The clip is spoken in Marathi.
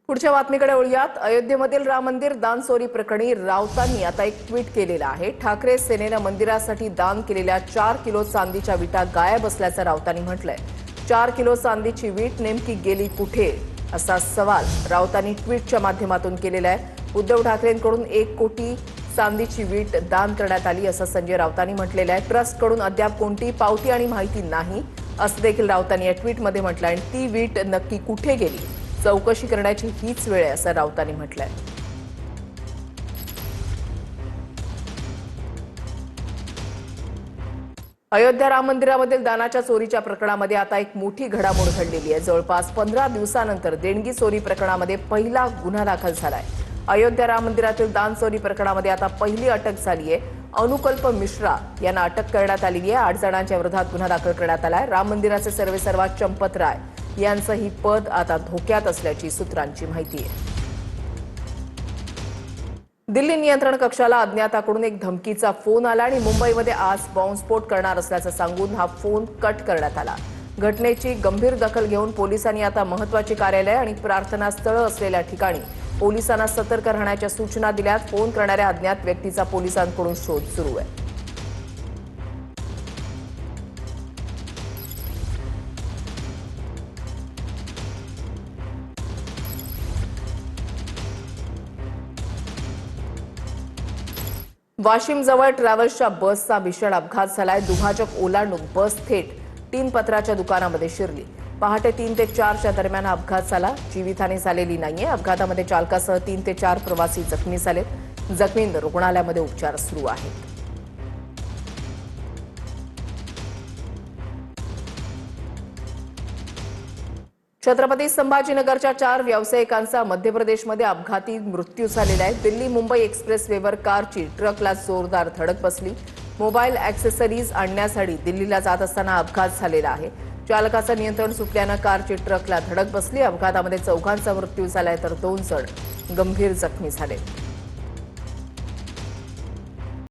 पुढच्या बातमीकडे वळूयात। अयोध्येमधील राम मंदिर दान चोरी प्रकरणी राऊतांनी आता एक ट्विट केलेलं आहे। ठाकरे सेनेने मंदिरासाठी दान केलेल्या 4 किलो चांदीच्या विटा गायब असल्याचं राऊतांनी म्हटलंय। 4 किलो चांदीची वीट नेमकी गेली कुठे असा सवाल राऊतांनी ट्विटच्या माध्यमातून केलेला आहे। उद्धव ठाकरेंकडून 1 कोटी चांदीची वीट दान करण्यात आली असं संजय राऊतांनी म्हटलेलं आहे। ट्रस्टकडून अद्याप कोणती पावती आणि माहिती नाही असं देखील राऊतांनी या ट्विटमध्ये म्हटलं आहे। ती वीट नक्की कुठे गेली चौकशी करण्याची हीच वेळ आहे असं राऊतांनी म्हटलंय। अयोध्या राम मंदिरामधील दानाच्या चोरीच्या प्रकरणामध्ये आता एक मोठी घडामोड घडलेली आहे। जवळपास 15 दिवसानंतर देणगी चोरी प्रकरणामध्ये पहिला गुन्हा दाखल झालाय। अयोध्या राम मंदिरातील दान चोरी प्रकरणामध्ये आता पहिली अटक झाली आहे। अनुकल्प मिश्रा यांना अटक करण्यात आलेली आहे। 8 जणांच्या विरोधात गुन्हा दाखल करण्यात आलाय। राम मंदिराचे सर्वेसर्वा चंपत राय यांचं ही पद आता धोक्यात असल्याची सूत्रांची माहिती आहे। दिल्ली नियंत्रण कक्षाला अज्ञाताकडून एक धमकीचा फोन आला आणि मुंबईमध्ये आज बॉम्बस्फोट करणार असल्याचं सांगून हा फोन कट करण्यात आला। घटनेची गंभीर दखल घेऊन पोलिसांनी आता महत्त्वाची कार्यालय आणि प्रार्थनास्थळं असलेल्या ठिकाणी पोलिसांना सतर्क राहण्याच्या सूचना दिल्यात। फोन करणाऱ्या अज्ञात व्यक्तीचा पोलिसांकडून शोध सुरू आहे। वाशिम जवळ ट्रॅव्हल्सच्या बसचा भीषण अपघात झालाय। दुभाजक ओलांडून बस थेट तीनपत्राच्या दुकानामध्ये शिरली। पहाटे 3 ते 4च्या दरम्यान अपघात झाला। जीवितहानी झालेली नाहीये। अपघातामध्ये चालकासह 3 ते 4 प्रवासी जखमी झालेत। जखमींवर रुग्णालयामध्ये उपचार सुरू आहेत। छत्रपती संभाजीनगरच्या 4 व्यावसायिकांचा मध्य प्रदेशमध्ये अपघाती मृत्यू झालेला आहे। दिल्ली मुंबई एक्सप्रेसवेवर कारची ट्रकला जोरदार धडक बसली। मोबाईल ॲक्सेसरीज आणण्यासाठी दिल्लीला जात असताना अपघात झालेला आहे। चालकाचं नियंत्रण सुटल्यानं कारची ट्रकला धडक बसली। अपघातामध्ये 4 मृत्यू झालाय तर 2 जण गंभीर जखमी झाले।